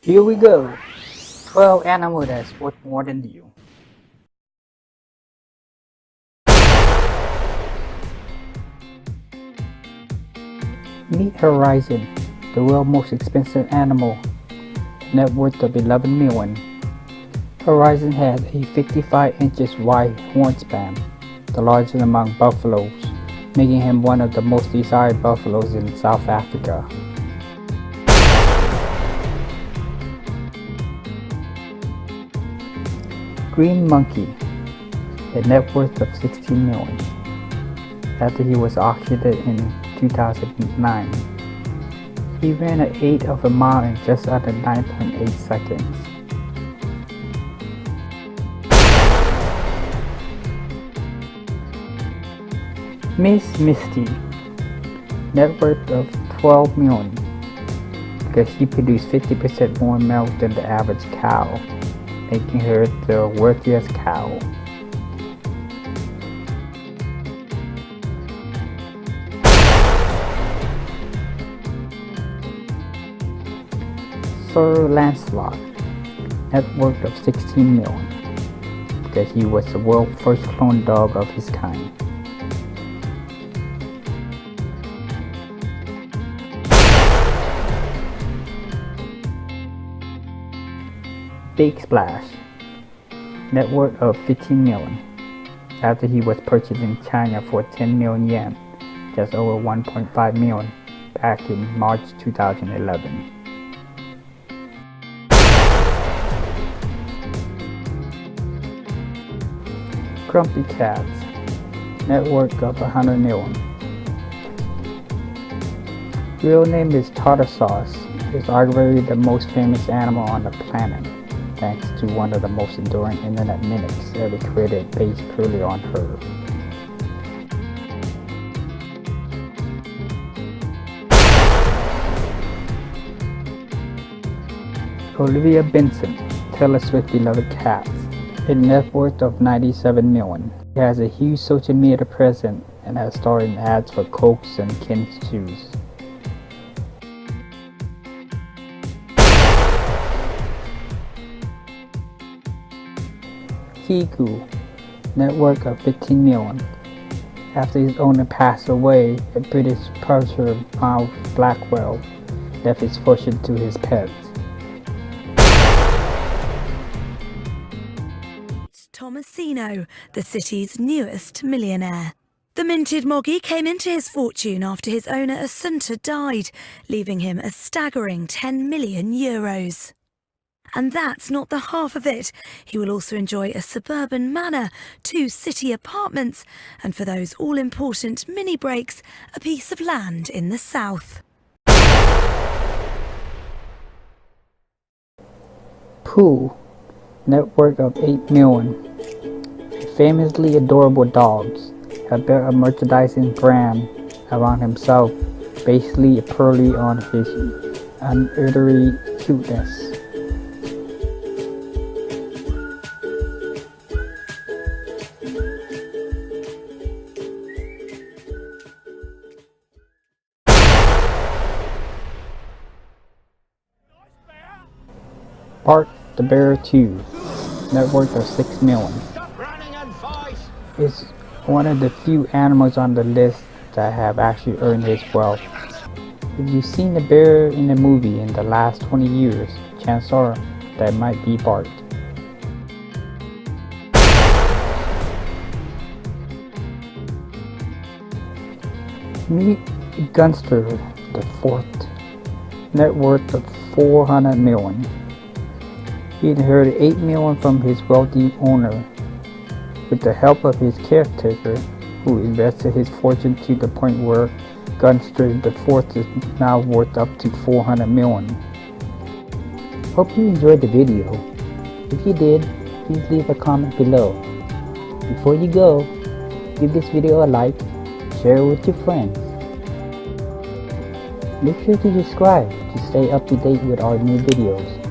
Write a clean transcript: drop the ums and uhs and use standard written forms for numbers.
Here we go. 12 animals that's worth more than you. Meet Horison, the world's most expensive animal, net worth of 11 million. Horison has a 55 inches wide horn span, the largest among buffaloes, making him one of the most desired buffaloes in South Africa. Green monkey, a net worth of 16 million. After he was auctioned in 2009, he ran an eighth of a mile in just under 9.8 seconds. MISSY, net worth of 12 million, because she produced 50% more milk than the average cow, making her the wealthiest cow. Sir LANCELOT, net worth of 16 million, because he was the world's first clone dog of his kind. Big Splash, net worth of 15 million, after he was purchased in China for 10 million yen, just over 1.5 million, back in March 2011. Grumpy Cats, net worth of 100 million. Real name is tartar sauce. It's arguably the most famous animal on the planet, thanks to one of the most enduring internet mimics ever created based purely on her. Olivia Benson, Taylor Swift's beloved cat, a net worth of 97 million. He has a huge social media presence and has starred in ads for Cokes and Ken's shoes. Kiku, net worth of 15 million. After his owner passed away, a British publisher, Miles Blackwell, left his fortune to his pets. Tomasino, the city's newest millionaire. The minted Moggy came into his fortune after his owner Assunta died, leaving him a staggering 10 million euros. And that's not the half of it. He will also enjoy a suburban manor, 2 city apartments, and for those all-important mini breaks, a piece of land in the south. Pooh, net worth of 8 million. Famously adorable dogs have built a merchandising brand around himself, basically purely on his unerring cuteness. Bart the Bear 2, net worth of 6 million. It's one of the few animals on the list that have actually earned his wealth. If you've seen the bear in a movie in the last 20 years, chances are that might be Bart. Meet Gunster the Fourth, net worth of 400 million. He inherited 8 million from his wealthy owner. With the help of his caretaker, who invested his fortune to the point where Gunster the Fourth is now worth up to 400 million. Hope you enjoyed the video. If you did, please leave a comment below. Before you go, give this video a like, share it with your friends. Make sure to subscribe to stay up to date with our new videos.